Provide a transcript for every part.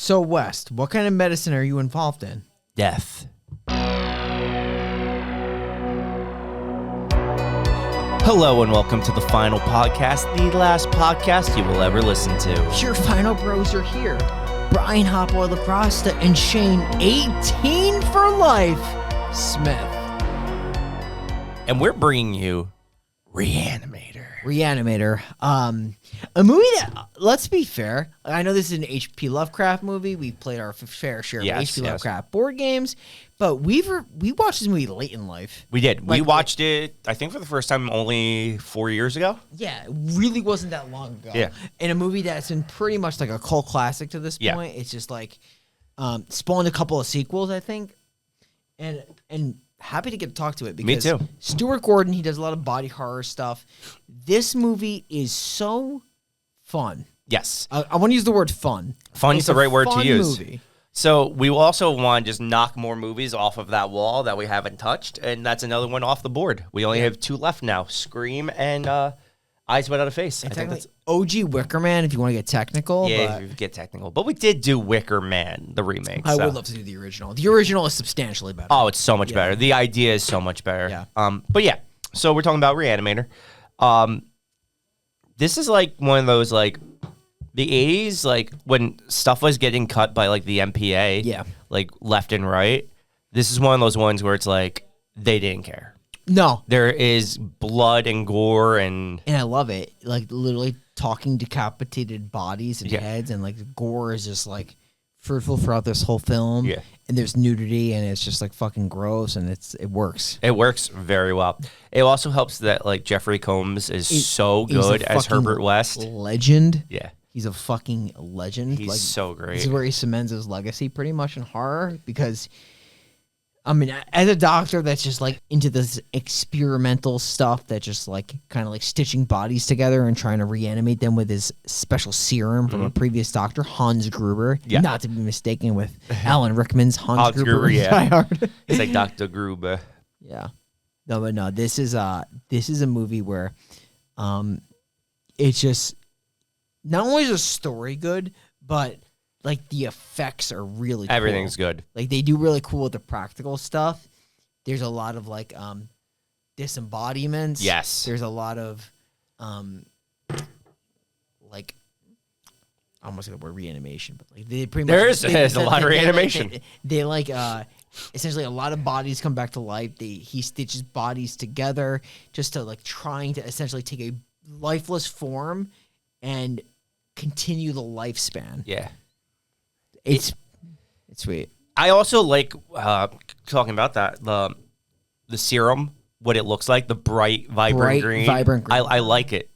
So, West, what kind of medicine are you involved in? Death. Hello and welcome to the final podcast, the last podcast you will ever listen to. Your final bros are here. Brian Hopwell Lacrosta and Shane, 18 for life, Smith. And we're bringing you Re-Animator. Re-Animator. A movie that, let's be fair, I know this is an H.P. Lovecraft movie. We played our fair share of H.P. Lovecraft board games, but we watched this movie late in life. We did. We watched it, I think, for the first time only 4 years ago. Yeah, it really wasn't that long ago. Yeah. In a movie that's been pretty much like a cult classic to this point. It's just like spawned a couple of sequels, I think. And happy to get to talk to it because Me too. Stuart Gordon, he does a lot of body horror stuff. This movie is so fun. Yes. I want to use the word fun. Fun is the right word to use. Movie. So we also want to just knock more movies off of that wall that we haven't touched, and that's another one off the board. We only have two left now, Scream and Eyes Without a Face. I think that's OG Wicker Man, if you want to get technical. Yeah, if you get technical. But we did do Wicker Man, the remake. I would love to do the original. The original is substantially better. Oh, it's so much better. The idea is so much better. Yeah. But yeah, so we're talking about Re-Animator. This is like one of those, like, the 80s, like, when stuff was getting cut by, like, the MPA, like, left and right. This is one of those ones where it's like, they didn't care. No. There is blood and gore and I love it. Like, literally talking decapitated bodies and heads, and, like, gore is just, like, fruitful throughout this whole film. Yeah. And there's nudity, and it's just, like, fucking gross, and it works. It works very well. It also helps that, like, Jeffrey Combs is so good as Herbert West. Legend. Yeah. He's a fucking legend. He's so great. This is where he cements his legacy pretty much in horror because, I mean, as a doctor that's just like into this experimental stuff that just like kind of like stitching bodies together and trying to reanimate them with his special serum from a previous doctor, Hans Gruber. Yeah. Not to be mistaken with Alan Rickman's Hans Gruber. Yeah. It's like Dr. Gruber. Yeah. No, but no, this is a movie where it's just, not only is the story good, but like the effects are really cool. Everything's good. Like they do really cool with the practical stuff. There's a lot of like disembodiments. Yes. There's a lot of like, I almost said the word reanimation, but like they pretty much there's a lot of reanimation. They like essentially a lot of bodies come back to life. He stitches bodies together just to like trying to essentially take a lifeless form and continue the lifespan. Yeah. It's sweet. I also like talking about that, the serum, what it looks like, the bright, vibrant green. I like it.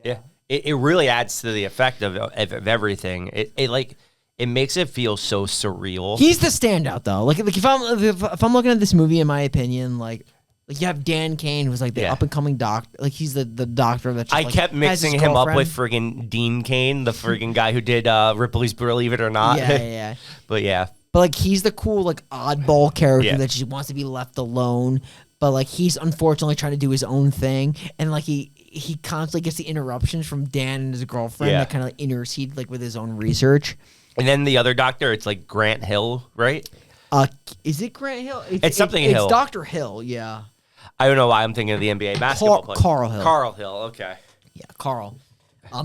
Yeah. It really adds to the effect of everything. It makes it feel so surreal. He's the standout though. Like if I'm looking at this movie, in my opinion, like you have Dan Cain, who's like the up and coming doctor. Like he's the doctor that I kept mixing him up with friggin' Dean Cain, the friggin' guy who did Ripley's Believe It or Not. Yeah. But yeah. But like he's the cool like oddball character that just wants to be left alone. But like he's unfortunately trying to do his own thing, and like he constantly gets the interruptions from Dan and his girlfriend that kind of like intercede like with his own research. And then the other doctor, it's like Grant Hill, right? Is it Grant Hill? It's something Hill. It's Dr. Hill, yeah. I don't know why I'm thinking of the NBA basketball player. Karl Hill. Karl Hill, okay. Yeah, Karl.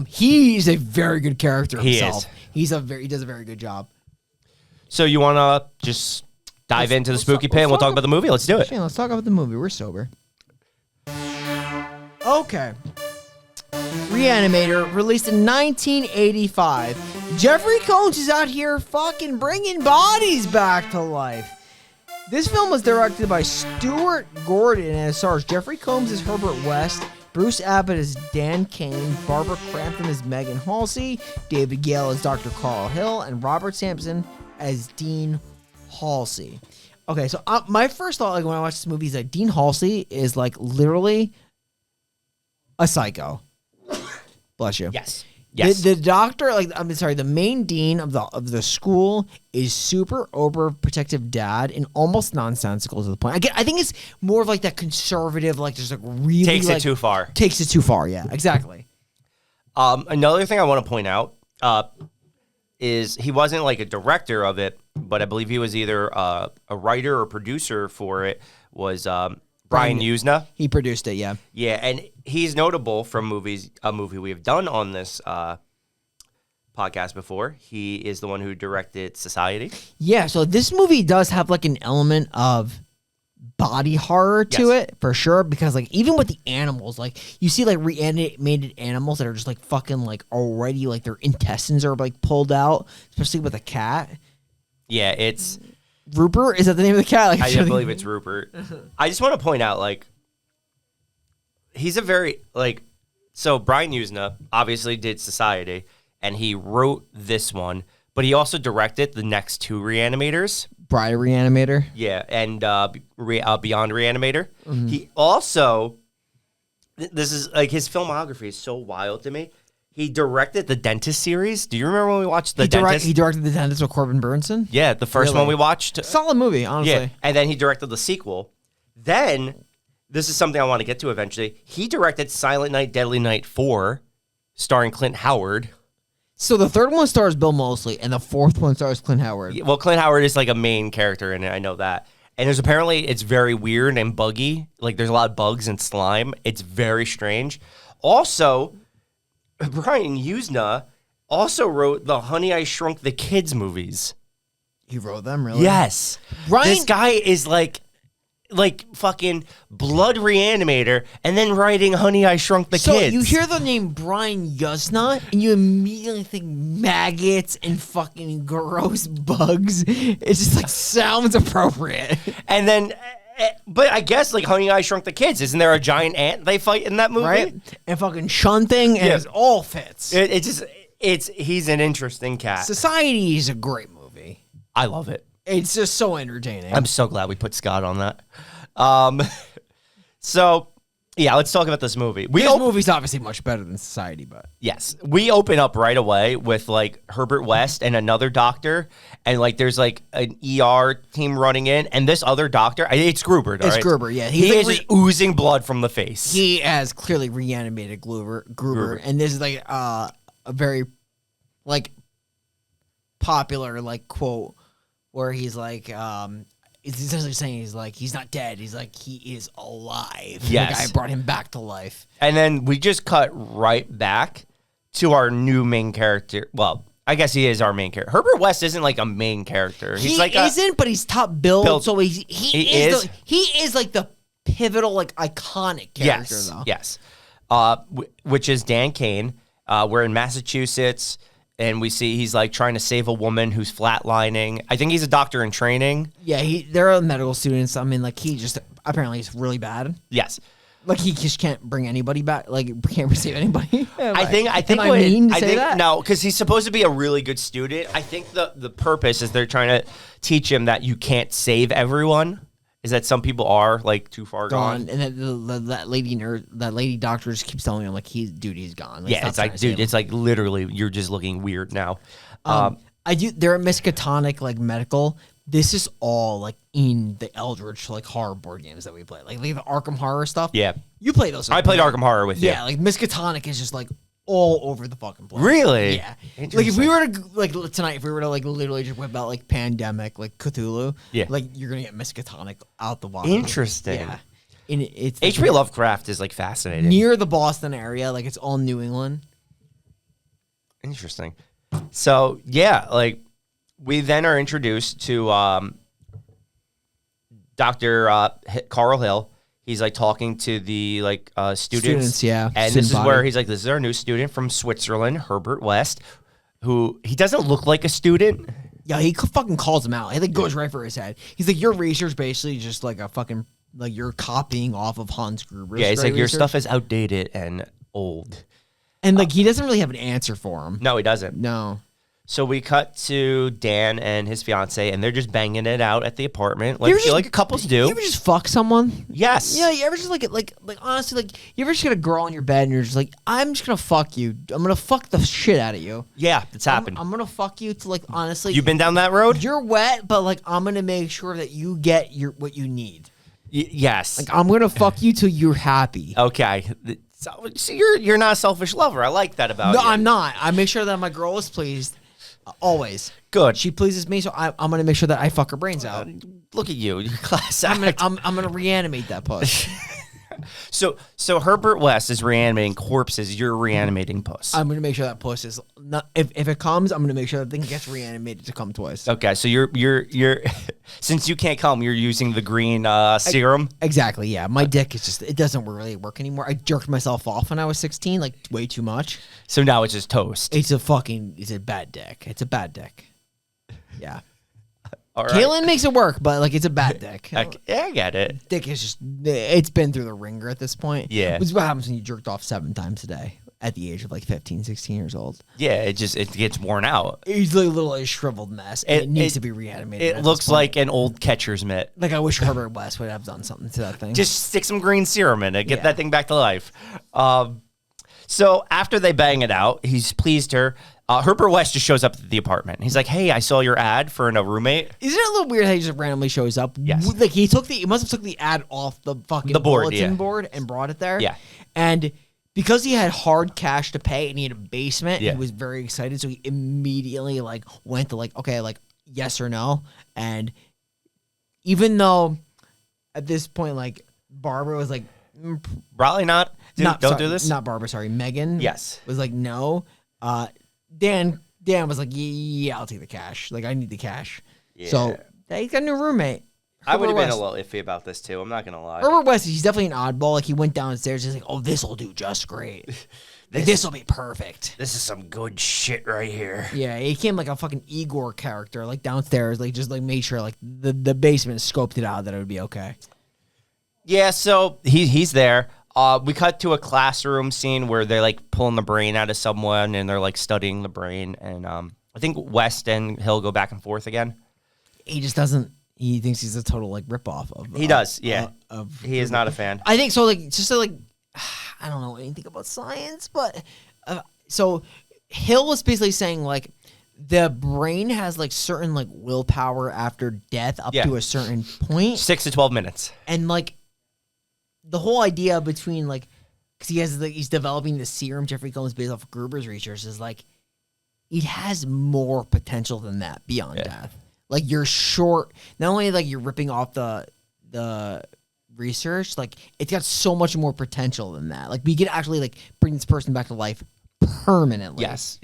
He's a very good character himself. He does a very good job. So you want to just dive into the spooky pit and we'll talk about the movie? Let's do it. Shane, let's talk about the movie. We're sober. Okay. Re-Animator, released in 1985. Jeffrey Combs is out here fucking bringing bodies back to life. This film was directed by Stuart Gordon and it stars Jeffrey Combs as Herbert West, Bruce Abbott as Dan Cain, Barbara Crampton as Megan Halsey, David Gale as Dr. Karl Hill, and Robert Sampson as Dean Halsey. Okay, so my first thought, like when I watched this movie, is that Dean Halsey is like literally a psycho. Bless you. Yes. The doctor, the main dean of the school is super overprotective dad and almost nonsensical to the point. I think it's more of like that conservative, like just like really takes it too far. Takes it too far. Yeah, exactly. Another thing I want to point out he wasn't like a director of it, but I believe he was either a writer or producer for it. Was Brian Usna. He produced it, yeah. Yeah, and he's notable from a movie we have done on this podcast before. He is the one who directed Society. Yeah, so this movie does have like an element of body horror to it, for sure, because like even with the animals, like you see like reanimated animals that are just like fucking like already like their intestines are like pulled out, especially with a cat. Yeah, it's Rupert. Is that the name of the cat? Like, I believe it's Rupert. I just want to point out, like, he's a very like, so Brian Usna obviously did Society, and he wrote this one, but he also directed the next two Re-Animators. Bride Re-Animator. Yeah, and Beyond Re-Animator. Mm-hmm. He also, this is like his filmography is so wild to me. He directed the Dentist series. Do you remember when we watched the Dentist? He directed the Dentist with Corbin Burnson. Yeah, the first one we watched. Solid movie, honestly. Yeah, and then he directed the sequel. Then, this is something I want to get to eventually. He directed Silent Night, Deadly Night 4, starring Clint Howard. So the third one stars Bill Moseley, and the fourth one stars Clint Howard. Well, Clint Howard is like a main character in it. I know that. And there's apparently, it's very weird and buggy. Like, there's a lot of bugs and slime. It's very strange. Also, Brian Usna also wrote the Honey, I Shrunk the Kids movies. He wrote them, really? Yes. This guy is like fucking blood Re-Animator and then writing Honey, I Shrunk the Kids. So you hear the name Brian Usna and you immediately think maggots and fucking gross bugs. It just like sounds appropriate. And then, but I guess like Honey, I Shrunk the Kids. Isn't there a giant ant they fight in that movie? Right? And fucking shunting and it all fits. He's an interesting cat. Society is a great movie. I love it. It's just so entertaining. I'm so glad we put Scott on that. So, yeah, let's talk about this movie. This movie's obviously much better than Society, but... Yes. We open up right away with, like, Herbert West and another doctor, and, like, there's, like, an ER team running in, and this other doctor... It's Gruber, right? It's Gruber, yeah. He is just oozing blood from the face. He has clearly reanimated Gruber, and this is, like, a very, like, popular, like, quote... where he's like, he's essentially saying he's not dead. He's like, he is alive. Yes. The guy brought him back to life. And then we just cut right back to our new main character. Well, I guess he is our main character. Herbert West isn't like a main character. He isn't, but he's top billed. So he is like the pivotal, like iconic character, though. Yes. Which is Dan Kane. We're in Massachusetts. And we see he's like trying to save a woman who's flatlining. I think he's a doctor in training. Yeah, they're medical students. I mean, like apparently he's really bad. Yes, like he just can't bring anybody back. Like can't save anybody. I think no, because he's supposed to be a really good student. I think the purpose is they're trying to teach him that you can't save everyone. Is that some people are like too far gone, and then that lady doctor just keeps telling me, I'm like, he's gone. Like, yeah, it's like, dude, it's like literally you're just looking weird now. They're at Miskatonic like medical. This is all like in the Eldritch like horror board games that we play, like the Arkham Horror stuff. Yeah, you play those. I played Arkham Horror with you. Yeah, like Miskatonic is just like all over the fucking place. Really? Yeah. Like if we were to like tonight, if we were to like literally just whip out like Pandemic, like Cthulhu, like you're gonna get Miskatonic out the water. Interesting. Yeah. And it's H.P. Lovecraft is like fascinating. Near the Boston area, like it's all New England. Interesting. So yeah, like we then are introduced to Dr. Karl Hill. He's like talking to the like students. Yeah. And this is where he's like, this is our new student from Switzerland, Herbert West, who he doesn't look like a student. Yeah, he fucking calls him out. He like goes right for his head. He's like, your research basically just like a fucking like you're copying off of Hans Gruber's. Yeah, he's like, your stuff is outdated and old. And like he doesn't really have an answer for him. No, he doesn't. No. So we cut to Dan and his fiance, and they're just banging it out at the apartment, like couples do. You ever just fuck someone? Yes. Yeah. You ever just like honestly, like you ever just get a girl in your bed and you're just like, I'm just gonna fuck you. I'm gonna fuck the shit out of you. Yeah, it's happened. I'm gonna fuck you to like honestly. You've been down that road. You're wet, but like I'm gonna make sure that you get what you need. Yes. Like I'm gonna fuck you till you're happy. Okay. So you're not a selfish lover. I like that about you. No, I'm not. I make sure that my girl is pleased. Always. Good. She pleases me, so I'm going to make sure that I fuck her brains out. Look at you. Your class act. I'm going to reanimate that puss. So Herbert West is reanimating corpses. You're reanimating puss. I'm going to make sure that puss is not. If it comes, I'm going to make sure that thing gets reanimated to come twice. Okay, so you're since you can't come, you're using the green serum. Exactly. Yeah, my dick is just, it doesn't really work anymore. I jerked myself off when I was 16, like way too much. So now it's just toast. It's a bad dick. It's a bad dick. Yeah. All right. Kaylin makes it work, but like it's a bad dick. I get it. Dick is just, it's been through the ringer at this point. Yeah. Which is what happens when you jerked off 7 times a day at the age of like 15, 16 years old. Yeah, it gets worn out. He's like a little shriveled mess. And it needs to be reanimated. It looks like an old catcher's mitt. Like I wish Herbert West would have done something to that thing. Just stick some green serum in it. Get that thing back to life. So after they bang it out, he's pleased her. Herbert West just shows up at the apartment. He's like, "Hey, I saw your ad for a roommate." Isn't it a little weird how he just randomly shows up? Yes. Like he must have took the ad off the fucking bulletin board and brought it there. Yeah. And because he had hard cash to pay and he had a basement, he was very excited. So he immediately like went to like, okay, like yes or no. And even though at this point, like Barbara was like, probably not. Don't do this. Not Barbara, sorry. Megan. Yes. Was like, no. Dan was like, yeah, I'll take the cash. Like, I need the cash. Yeah. So he's got a new roommate. I would have been a little iffy about this too. I'm not gonna lie. Herbert West, he's definitely an oddball. Like he went downstairs, he's like, "Oh, this will do just great. This will be perfect. This is some good shit right here." Yeah, he came like a fucking Igor character, like downstairs, like just like made sure like the basement scoped it out that it would be okay. Yeah, so he's there. We cut to a classroom scene where they're like pulling the brain out of someone and they're like studying the brain. And I think West and Hill go back and forth again. He just doesn't. He thinks he's a total like ripoff of. He does, yeah. He is not a fan. I think so. Like just so, like I don't know anything about science, but so Hill was basically saying like the brain has like certain like willpower after death up to a certain point, 6 to 12 minutes, and like. The whole idea between like, because he's developing the serum Jeffrey Combs based off of Gruber's research is like, it has more potential than that beyond death. Like you're short, not only like you're ripping off the research, like it's got so much more potential than that. Like we could actually like bring this person back to life permanently. Yes.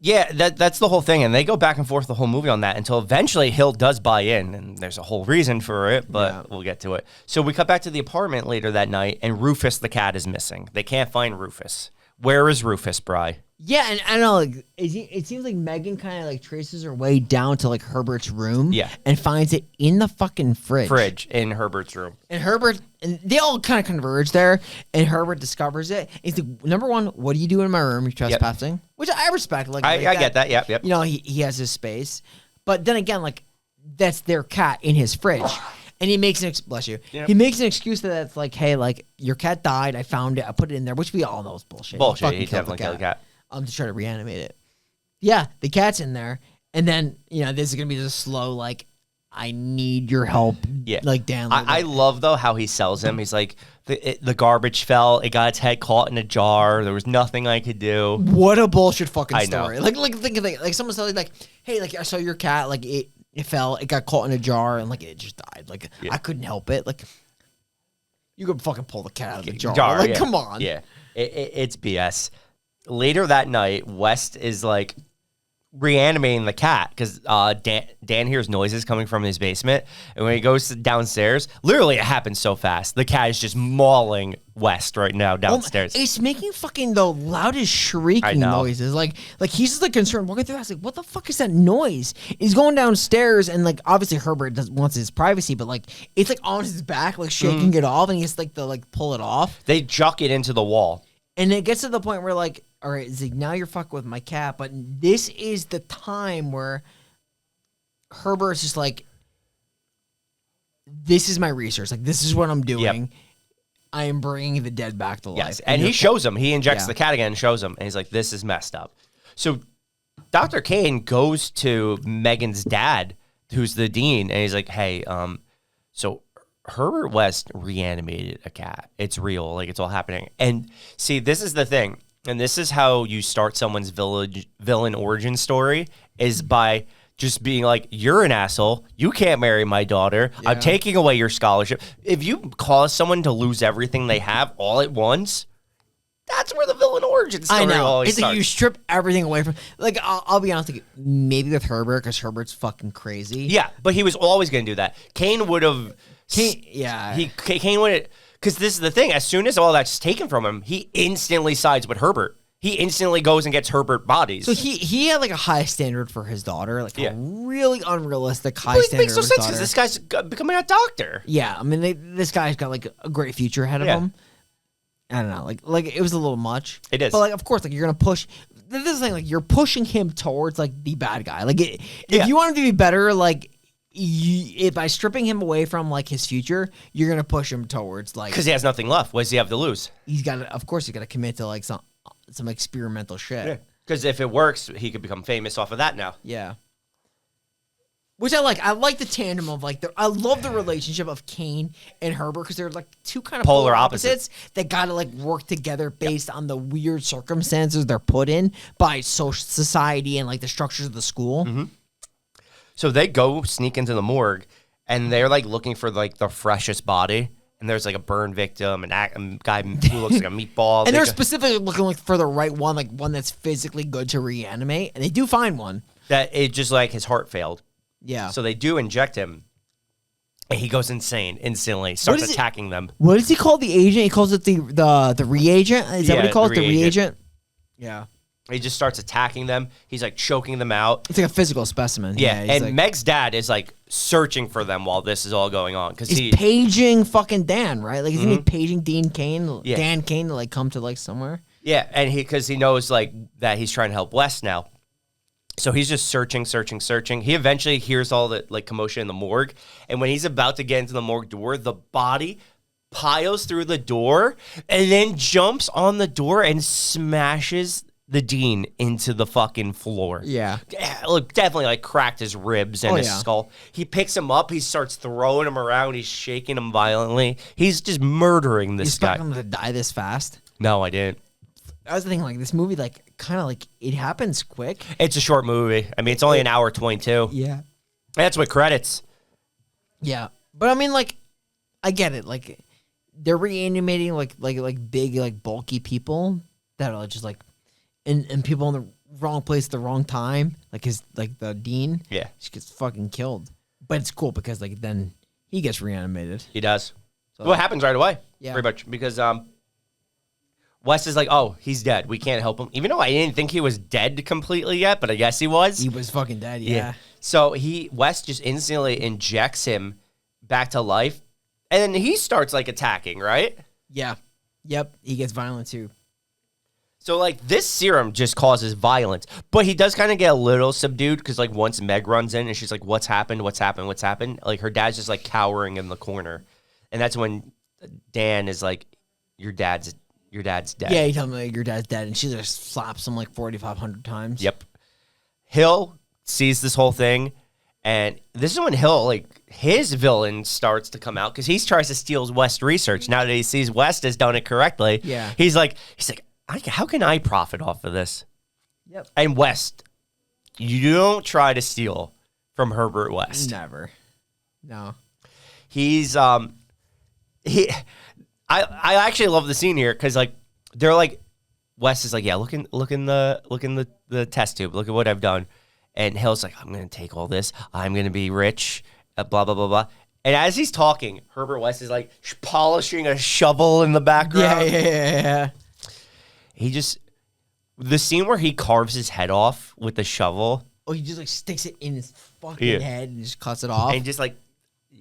Yeah, that's the whole thing, and they go back and forth the whole movie on that until eventually Hill does buy in, and there's a whole reason for it, but we'll get to it. So we cut back to the apartment later that night, and Rufus the cat is missing. They can't find Rufus. Where is Rufus, Bri? Yeah, and I don't know, like it seems like Megan kind of like traces her way down to like Herbert's room, and finds it in the fucking fridge in Herbert's room. And they all kind of converge there, and Herbert discovers it. He's like, number one, what do you do in my room? You're trespassing, which I respect. Like I get that. Yep. You know, he has his space, but then again, like that's their cat in his fridge. And he makes bless you. Yep. He makes an excuse that's like, hey, like your cat died. I found it. I put it in there, which we all know is bullshit. He definitely killed the cat. To try to reanimate it. Yeah, the cat's in there, and then this is gonna be just slow. Like, I need your help. Yeah, like Dan. I love though how he sells him. He's like, the garbage fell. It got its head caught in a jar. There was nothing I could do. What a bullshit fucking story. I know. Like think of it. Like someone said, like, hey, like I saw your cat. Like it fell. It got caught in a jar, and like it just died. Like I couldn't help it. Like you could fucking pull the cat out of the jar. Like come on. Yeah, it's BS. Later that night, West is like reanimating the cat because Dan hears noises coming from his basement, and when he goes downstairs, literally it happens so fast. The cat is just mauling West right now downstairs. It's making fucking the loudest shrieking noises. Like he's just like concerned walking through the house. Like, what the fuck is that noise? He's going downstairs, and like obviously Herbert wants his privacy, but like it's like on his back, like shaking it off, and he has to like pull it off. They juck it into the wall. And it gets to the point where, like, all right, Zig, now you're fucking with my cat, but this is the time where Herbert's just like, this is my research. Like, this is what I'm doing. Yep. I am bringing the dead back to life. Yes, and he shows him. He injects the cat again and shows him. And he's like, this is messed up. So Dr. Kane goes to Megan's dad, who's the dean, and he's like, hey, so Herbert West reanimated a cat. It's real. Like, it's all happening. And see, this is the thing. And this is how you start someone's villain origin story, is by just being like, you're an asshole. You can't marry my daughter. Yeah. I'm taking away your scholarship. If you cause someone to lose everything they have all at once, that's where the villain origin story always starts. Like you strip everything away from... Like, I'll be honest with you. Maybe with Herbert, because Herbert's fucking crazy. Yeah, but he was always going to do that. Cain would have... Cain would have... Because this is the thing. As soon as all that's taken from him, he instantly sides with Herbert. He instantly goes and gets Herbert bodies. So he had like a high standard for his daughter, like a really unrealistic high standard. It makes no sense because this guy's becoming a doctor. Yeah, I mean, this guy's got like a great future ahead of him. I don't know, like it was a little much. It is, but like of course, like you're gonna push. This is the thing, like you're pushing him towards like the bad guy. Like if you want him to be better, like. By stripping him away from like his future, you're gonna push him towards like because he has nothing left. What does he have to lose? He's got to, of course, he's got to commit to like some experimental shit. Yeah, because if it works, he could become famous off of that now. Yeah, which I like. I like the tandem of like I love the relationship of Cain and Herbert because they're like two kind of polar opposites that got to like work together based on the weird circumstances they're put in by social society and like the structures of the school. Mm-hmm. So they go sneak into the morgue, and they're like looking for like the freshest body. And there's like a burn victim, and a guy who looks like a meatball. And they're specifically looking like for the right one, like one that's physically good to reanimate. And they do find one. That it just like his heart failed. Yeah. So they do inject him, and he goes insane instantly. Starts attacking them. What does he call the agent? He calls it the reagent. Is that what he calls it? The reagent. Yeah. He just starts attacking them. He's like choking them out. It's like a physical specimen. Yeah, and like, Meg's dad is like searching for them while this is all going on because he's paging fucking Dan, right? Like, isn't he paging Dan Cain to like come to like somewhere? Yeah, and because he knows like that he's trying to help Wes now, so he's just searching. He eventually hears all the like commotion in the morgue, and when he's about to get into the morgue door, the body piles through the door and then jumps on the door and smashes the dean into the fucking floor. Yeah. Look, definitely like cracked his ribs and his skull. He picks him up. He starts throwing him around. He's shaking him violently. He's just murdering this guy. You expect him to die this fast? No, I didn't. I was thinking like this movie, like kind of like it happens quick. It's a short movie. I mean, it's only an hour 22. Yeah. That's with credits. Yeah. But I mean, like, I get it. Like, they're reanimating like big, like bulky people that are just like, and people in the wrong place at the wrong time, like the dean, just gets fucking killed. But it's cool because like then he gets reanimated. He does. So it happens right away, pretty much, because Wes is like, oh, he's dead. We can't help him, even though I didn't think he was dead completely yet, but I guess he was. He was fucking dead, yeah. So Wes just instantly injects him back to life, and then he starts like attacking, right? Yeah. Yep. He gets violent too. So, like, this serum just causes violence. But he does kind of get a little subdued because, like, once Meg runs in and she's like, what's happened? Like, her dad's just, like, cowering in the corner. And that's when Dan is like, your dad's dead. Yeah, he tells me, like, your dad's dead. And she just slaps him, like, 4,500 times. Yep. Hill sees this whole thing. And this is when Hill, like, his villain starts to come out because he tries to steal West's research. Now that he sees West has done it correctly, he's like, how can I profit off of this? Yep. And West, you don't try to steal from Herbert West. Never. No. He's I actually love the scene here because like they're like West is like, yeah, look in the test tube. Look at what I've done. And Hill's like, I'm gonna take all this. I'm gonna be rich. Blah blah blah blah. And as he's talking, Herbert West is like polishing a shovel in the background. Yeah. The scene where he carves his head off with the shovel. Oh, he just like sticks it in his fucking head and just cuts it off. And just like,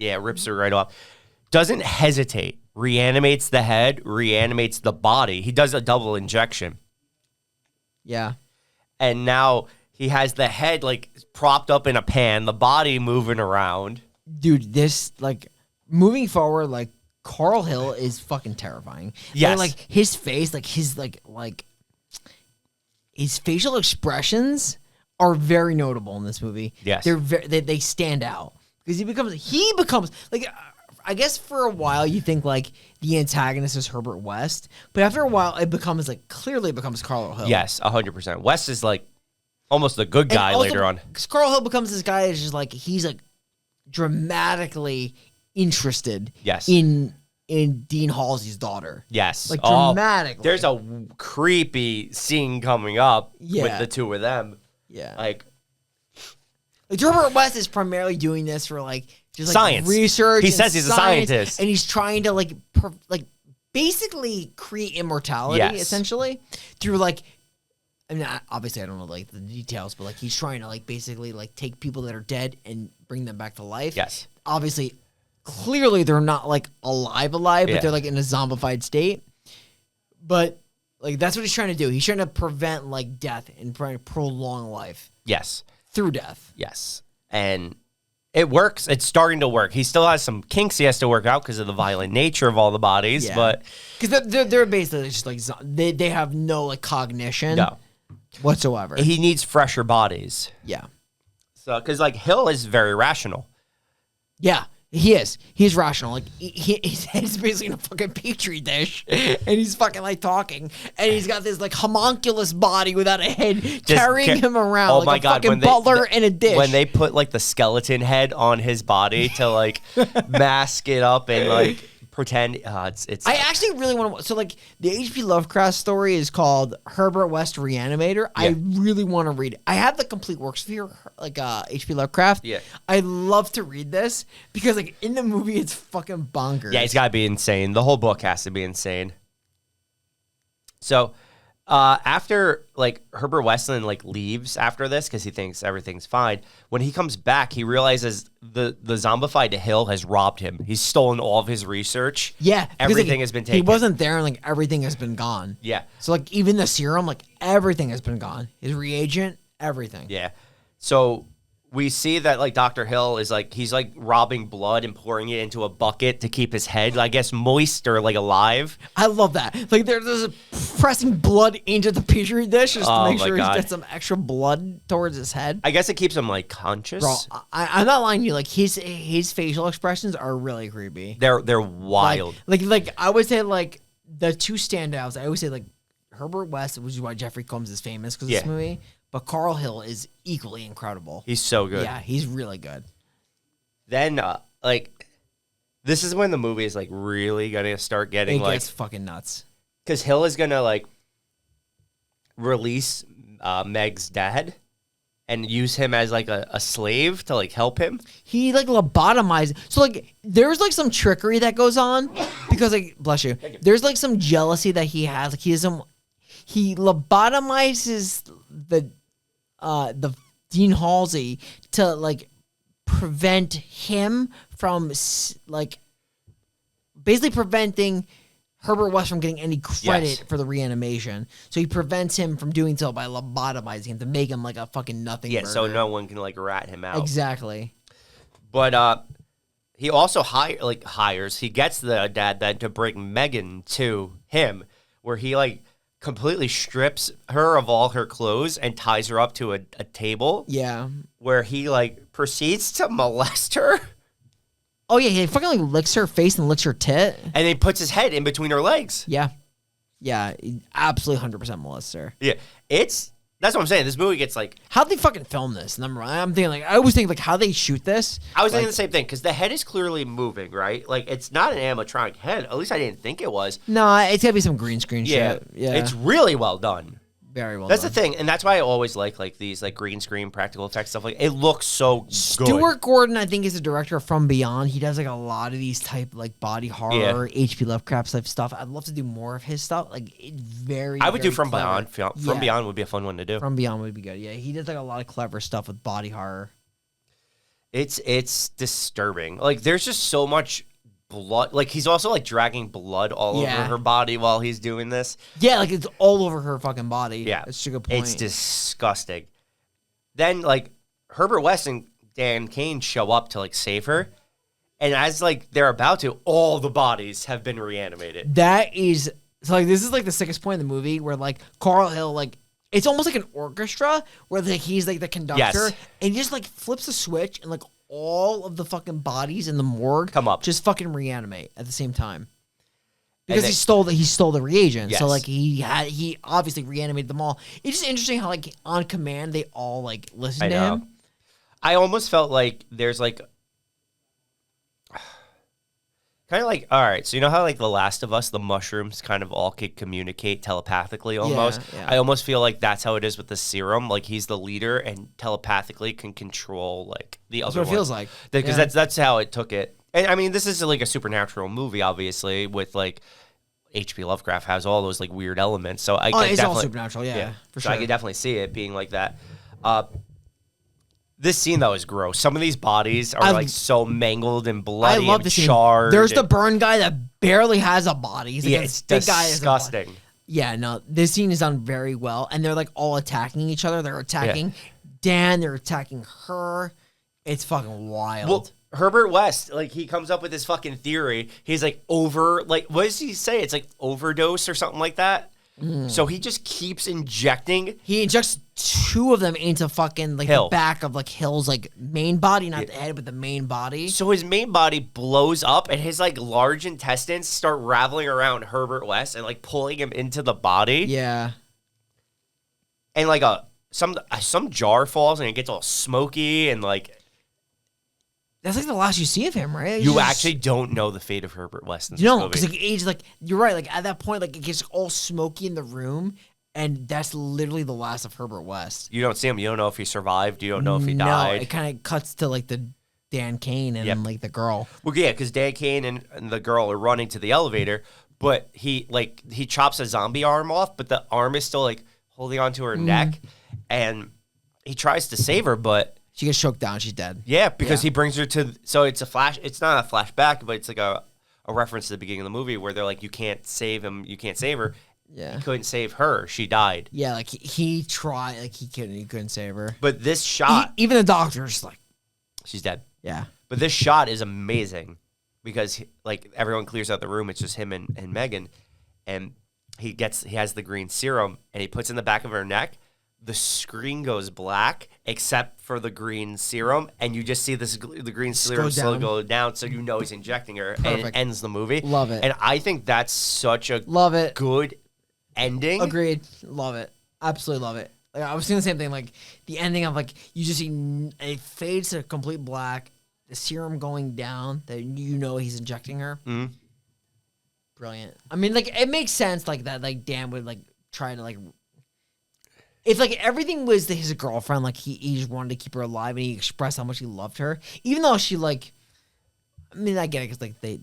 rips it right off. Doesn't hesitate. Reanimates the head, reanimates the body. He does a double injection. Yeah. And now he has the head like propped up in a pan, the body moving around. Dude, this like moving forward, like Karl Hill is fucking terrifying. Yes. And, like his face, like his like his facial expressions are very notable in this movie. Yes. They stand out because he becomes like I guess for a while you think like the antagonist is Herbert West, but after a while it becomes like clearly it becomes Karl Hill. Yes, 100%. West is like almost the good guy later on. Because Karl Hill becomes this guy that's just like he's like dramatically interested. Yes. In Dean Halsey's daughter. Yes. Like dramatically. There's a creepy scene coming up with the two of them. Yeah. Like Herbert West is primarily doing this for like just like science research. He says he's a scientist, and he's trying to like basically create immortality essentially through like. I mean, obviously, I don't know like the details, but like he's trying to like basically like take people that are dead and bring them back to life. Yes. Obviously, clearly they're not like alive, but they're like in a zombified state. But like that's what he's trying to do. He's trying to prevent like death and trying to prolong life. Yes. Through death. Yes. And it works. It's starting to work. He still has some kinks he has to work out because of the violent nature of all the bodies. Yeah. But because they're basically just like they have no like cognition whatsoever. He needs fresher bodies. Yeah. So because like Hill is very rational. Yeah. He is. He's rational. Like he's basically in a fucking petri dish, and he's fucking like talking, and he's got this like homunculus body without a head carrying him around. Oh like my a god! Fucking butler in a dish. When they put like the skeleton head on his body to like mask it up and like pretend, it's. I actually really want to. So like the H.P. Lovecraft story is called Herbert West-Reanimator. Yeah. I really want to read it. I have the complete works here, like H.P. Lovecraft. Yeah. I love to read this because like in the movie it's fucking bonkers. Yeah, it's got to be insane. The whole book has to be insane. So, after like Herbert Westland like leaves after this because he thinks everything's fine. When he comes back, he realizes the zombified Hill has robbed him. He's stolen all of his research. Yeah, everything has been taken. He wasn't there, and like everything has been gone. Yeah. So like even the serum, like everything has been gone. His reagent, everything. Yeah. So we see that like Dr. Hill is like he's like robbing blood and pouring it into a bucket to keep his head, I guess, moist or like alive. I love that. Like there's pressing blood into the petri dish just to make sure he's got some extra blood towards his head. I guess it keeps him like conscious. Bro, I'm not lying to you. Like his facial expressions are really creepy. They're wild. Like I would say like the two standouts. I always say like Herbert West, which is why Jeffrey Combs is famous because of this movie. But Karl Hill is equally incredible. He's so good. Yeah, he's really good. Then, like, this is when the movie is, like, really going to start getting, it gets fucking nuts. Because Hill is going to, like, release Meg's dad and use him as, like, a slave to, like, help him. He, like, lobotomizes. So, like, there's, like, some trickery that goes on. Because, like, bless you. There's, like, some jealousy that he has. Like, he lobotomizes the Dean Halsey to like prevent him from like basically preventing Herbert West from getting any credit for the reanimation. So he prevents him from doing so by lobotomizing him to make him like a fucking nothing burger. So no one can like rat him out. Exactly. But he also hires. He gets the dad then to bring Megan to him, where he like completely strips her of all her clothes and ties her up to a table. Yeah. Where he, like, proceeds to molest her. Oh, yeah. He fucking, like, licks her face and licks her tit. And he puts his head in between her legs. Yeah. Yeah. He absolutely 100% molests her. Yeah. That's what I'm saying. This movie gets, like... How'd they fucking film this? Number one. I'm thinking, like... I always think, like, how they shoot this. I was thinking the same thing, because the head is clearly moving, right? Like, it's not an animatronic head. At least I didn't think it was. No, it's gotta be some green screen shit. Yeah. It's really well done. Very well That's done. the thing, and that's why I always like these, like, green screen practical effects stuff. Like, it looks so good. Stuart Gordon, I think, is the director of From Beyond. He does, like, a lot of these type, like, body horror, H.P. Lovecraft type stuff. I'd love to do more of his stuff. Like, it's very, I would do From clever. Beyond. From Beyond would be a fun one to do. From Beyond would be good. Yeah, he does, like, a lot of clever stuff with body horror. It's disturbing. Like, there's just so much blood. Like, he's also, like, dragging blood all over her body while he's doing this. Yeah, like, it's all over her fucking body. Yeah. That's a good point. It's disgusting. Then, like, Herbert West and Dan Kane show up to, like, save her. And as, like, they're about to, all the bodies have been reanimated. That is... So, like, this is, like, the sickest point in the movie where, like, Karl Hill, like... It's almost like an orchestra where, like, he's, like, the conductor. And he just, like, flips a switch and, like, all of the fucking bodies in the morgue come up, just fucking reanimate at the same time. Because he stole the reagent. Yes. So like he obviously reanimated them all. It's just interesting how like on command they all like listen to him. I almost felt like there's like kind of like, all right, so you know how like The Last of Us, the mushrooms kind of all could communicate telepathically almost? Yeah. I almost feel like that's how it is with the serum. Like he's the leader and telepathically can control like the other one. That's what it feels like. Because that's how it took it. And I mean, this is like a supernatural movie, obviously, with like h.p. Lovecraft has all those like weird elements. So it's all supernatural, for sure. So I could definitely see it being like that. This scene though is gross. Some of these bodies are like so mangled and bloody and charred. There's the burn guy that barely has a body. He's like it's disgusting. Yeah, no, this scene is done very well, and they're like all attacking each other. They're attacking Dan. They're attacking her. It's fucking wild. Well, Herbert West, like he comes up with this fucking theory. He's like what does he say? It's like overdose or something like that. So he just keeps injecting. He injects 2 of them into fucking like the back of like Hill's like main body, not the head, but the main body. So his main body blows up, and his like large intestines start raveling around Herbert West and like pulling him into the body. Yeah. And like some jar falls and it gets all smoky and like. That's like the last you see of him, right? You actually don't know the fate of Herbert West in this movie. No, because like age, like you're right. Like at that point, like it gets all smoky in the room, and that's literally the last of Herbert West. You don't see him. You don't know if he survived. You don't know if he died. No, it kind of cuts to like the Dan Cain and like the girl. Well, yeah, because Dan Cain and the girl are running to the elevator, but he chops a zombie arm off, but the arm is still like holding onto her neck, and he tries to save her, but. She gets choked down. She's dead. Yeah, because he brings her to. So it's a flash. It's not a flashback, but it's like a reference to the beginning of the movie where they're like, "You can't save him. You can't save her." Yeah, he couldn't save her. She died. Yeah, like he tried. Like he couldn't save her. But this shot, even the doctor's like, she's dead. Yeah. But this shot is amazing because like everyone clears out the room. It's just him and Megan, and he has the green serum and he puts it in the back of her neck. The screen goes black except for the green serum, and you just see the green serum slowly go down, so you know he's injecting her. Perfect. And it ends the movie. Love it. And I think that's such a good ending. Agreed. Love it. Absolutely love it. Like I was saying the same thing. Like the ending of like you just see it fades to complete black, the serum going down. That you know he's injecting her. Mm-hmm. Brilliant. I mean, like it makes sense like that. Like Dan would like try to like. If, like, everything was his girlfriend, like, he just wanted to keep her alive, and he expressed how much he loved her, even though she, like, I mean, I get it, because, like, they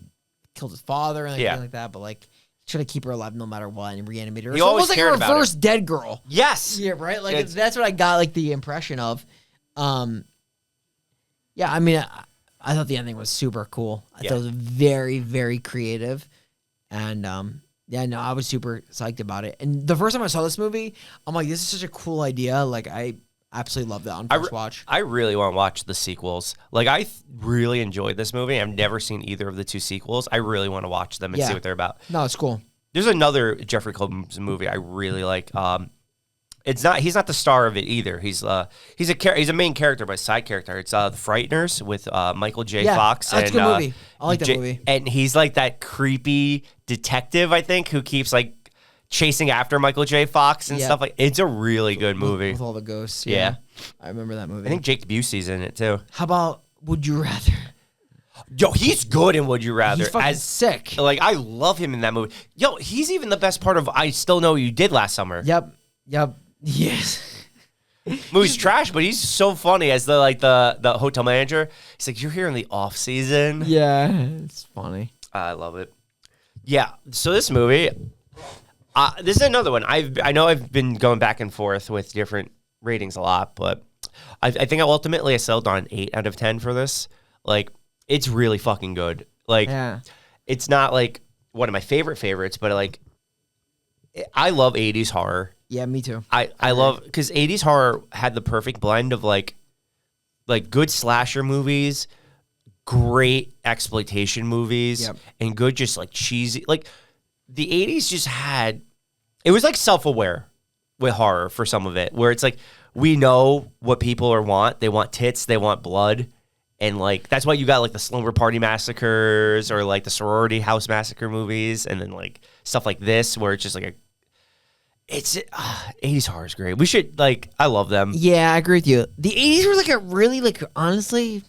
killed his father and everything like that, but, like, try to keep her alive no matter what, and reanimated her. He always like cared a reverse dead girl. Yes! Yeah, right? Like, that's what I got, like, the impression of. Yeah, I mean, I thought the ending was super cool. I thought it was very, very creative, and, yeah, no, I was super psyched about it. And the first time I saw this movie, I'm like, this is such a cool idea. Like, I absolutely loved that on first watch. I really want to watch the sequels. Like, I really enjoyed this movie. I've never seen either of the 2 sequels. I really want to watch them and see what they're about. No, it's cool. There's another Jeffrey Combs movie I really like. He's not the star of it either. He's a main character, but a side character. It's The Frighteners with Michael J. Fox. That's a good movie. I like that movie. And he's like that creepy detective, I think, who keeps like chasing after Michael J. Fox and stuff like. It's a really good movie with all the ghosts. Yeah, I remember that movie. I think Jake Busey's in it too. How about Would You Rather? Yo, he's good in Would You Rather. He's fucking sick. Like I love him in that movie. Yo, he's even the best part of I Still Know You Did Last Summer. Yep. Yes. Movie's trash, but he's so funny as the hotel manager. He's like, "You're here in the off season." Yeah, it's funny. I love it. Yeah. So this movie, this is another one. I know I've been going back and forth with different ratings a lot, but I think ultimately I settled on an 8 out of 10 for this. Like, it's really fucking good. Like, it's not like one of my favorites, but like, I love 80s horror. Yeah, me too. I love, because 80s horror had the perfect blend of like good slasher movies, great exploitation movies, and good just like cheesy. Like the 80s just had, it was like self-aware with horror for some of it, where it's like we know what people want. They want tits, they want blood, And like that's why you got like the Slumber Party Massacres or like the Sorority House Massacre movies, and then like stuff like this where it's just like 80s horror is great. We should I love them. Yeah, I agree with you. The 80s were like a really honestly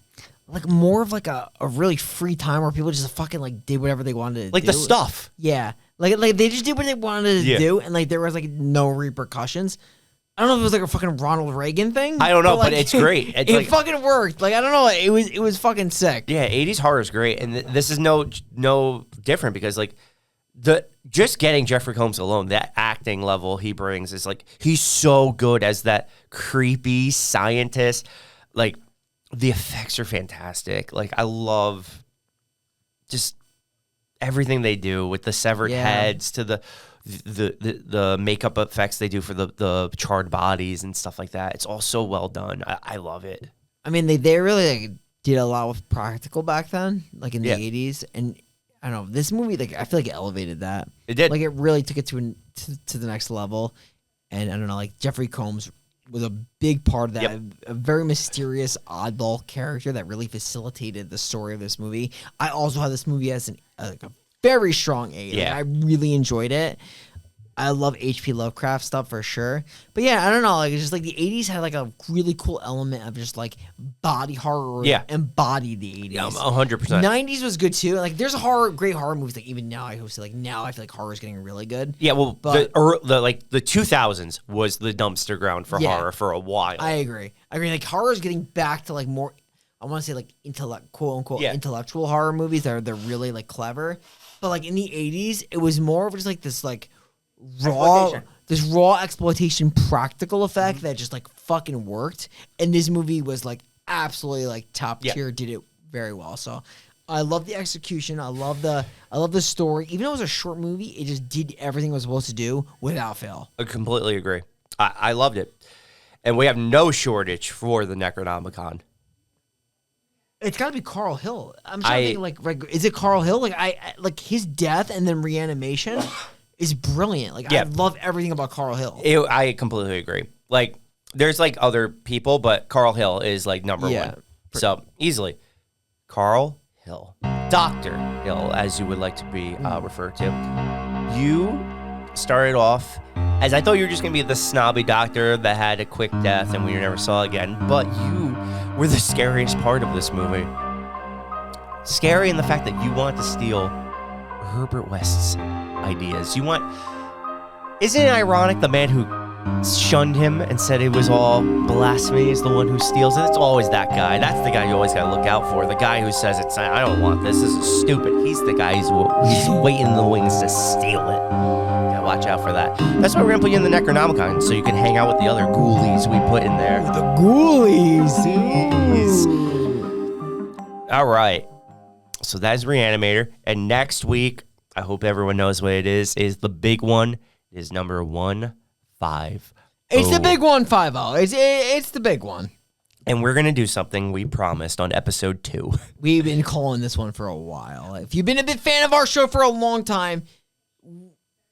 like more of like a really free time where people just fucking like did whatever they wanted to do. Like the stuff. Yeah. Like they just did what they wanted to do, and like there was like no repercussions. I don't know if it was like a fucking Ronald Reagan thing. I don't know, but it's great. It's it fucking worked. Like I don't know, it was fucking sick. Yeah, 80s horror is great, and this is no different because like just getting Jeffrey Combs alone, that acting level he brings is like he's so good as that creepy scientist. Like the effects are fantastic. Like I love just everything they do with the severed heads to the makeup effects they do for the charred bodies and stuff like that. It's all so well done. I love it. I mean, they really did a lot with practical back then, like in the 80s, and I don't know, this movie, like I feel like it elevated that. It did. Like it really took it to the next level, and I don't know, like Jeffrey Combs was a big part of that. Yep. A very mysterious, oddball character that really facilitated the story of this movie. I also had this movie as a very strong 8. Yeah. Like, I really enjoyed it. I love H.P. Lovecraft stuff for sure. But yeah, I don't know. Like, it's just like the 80s had like a really cool element of just like body horror. Yeah. Embodied the 80s. Yeah, 100%. 90s was good too. Like, there's great horror movies. Like, even now, I hope so. Like, now I feel like horror is getting really good. Yeah, well, but the 2000s was the dumpster ground for horror for a while. I agree. Like, horror is getting back to like more, I want to say like quote unquote intellectual horror movies that they're really like clever. But like in the 80s, it was more of just like this like raw exploitation practical effect that just like fucking worked. And this movie was like absolutely like top tier, did it very well. So I love the execution. I love the story. Even though it was a short movie, it just did everything it was supposed to do without fail. I completely agree. I loved it. And we have no shortage for the Necronomicon. It's got to be Karl Hill. I'm trying to think, like, is it Karl Hill? Like, I like his death and then Re-Animation is brilliant. Like, I love everything about Karl Hill. I completely agree. Like, there's like other people, but Karl Hill is like number one. So easily, Karl Hill, Dr. Hill, as you would like to be referred to. You started off as I thought you were just gonna be the snobby doctor that had a quick death and we never saw again, but you were the scariest part of this movie. Scary in the fact that you wanted to steal Herbert West's ideas. Isn't it ironic the man who shunned him and said it was all blasphemy is the one who steals it? It's always that guy. That's the guy you always gotta look out for. The guy who says I don't want this is stupid. He's the guy who's waiting in the wings to steal it. Gotta watch out for that. That's why we're gonna put you in the Necronomicon, so you can hang out with the other ghoulies we put in there. The ghoulies. All right. So that's Re-Animator. And next week, I hope everyone knows what it is the big one. It is number 150. It's the big 150. It's the big one. And we're going to do something we promised on episode 2. We've been calling this one for a while. If you've been a big fan of our show for a long time,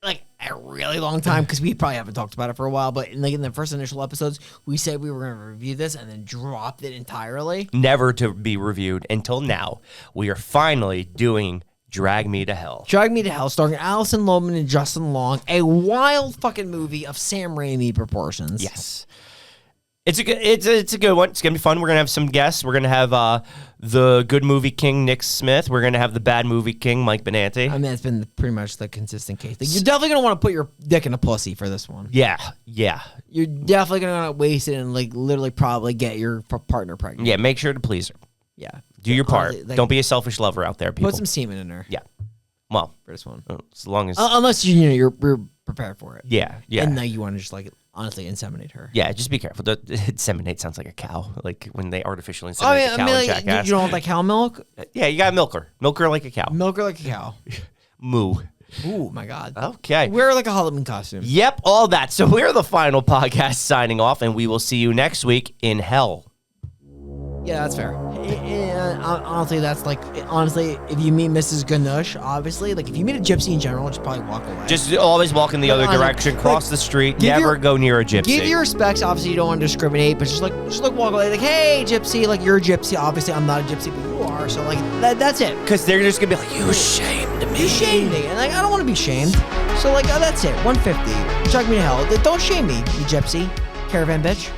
like a really long time, because we probably haven't talked about it for a while, but in the first initial episodes, we said we were going to review this and then dropped it entirely. Never to be reviewed until now. We are finally doing Drag Me to Hell. Drag Me to Hell, starring Alison Lohman and Justin Long, a wild fucking movie of Sam Raimi proportions. Yes. It's a good one. It's going to be fun. We're going to have some guests. We're going to have the good movie king, Nick Smith. We're going to have the bad movie king, Mike Benanti. I mean, that's been pretty much the consistent case. Like, you're definitely going to want to put your dick in a pussy for this one. Yeah. You're definitely going to want to waste it and, like, literally probably get your partner pregnant. Yeah, make sure to please her. Yeah. Do your part. Like, don't be a selfish lover out there, people. Put some semen in her. Yeah. Well, for this one. As long as... unless you're prepared for it. Yeah. And now you want to just, like... honestly, inseminate her. Yeah, just be careful. Inseminate sounds like a cow, like when they artificially inseminate a cow in Jackass. You don't want like cow milk? Yeah, you gotta milk her. Milk her like a cow. Milk her like a cow. Moo. Ooh, my God. Okay. Wear like a Halloween costume. Yep, all that. So we're the final podcast signing off, and we will see you next week in hell. Yeah, that's fair. Honestly, that's like, honestly, if you meet Mrs. Ganush, obviously, like if you meet a gypsy in general, just probably walk away. Just always walk in the other direction, cross the street, never go near a gypsy. Give your respects. Obviously, you don't want to discriminate, but just like walk away. Like, hey, gypsy, like you're a gypsy. Obviously, I'm not a gypsy, but you are. So like that's it. Because they're just gonna be like, you shamed me. You shamed me, and like I don't want to be shamed. So like that's it. 150. Chuck me to hell. Don't shame me, you gypsy. Caravan bitch.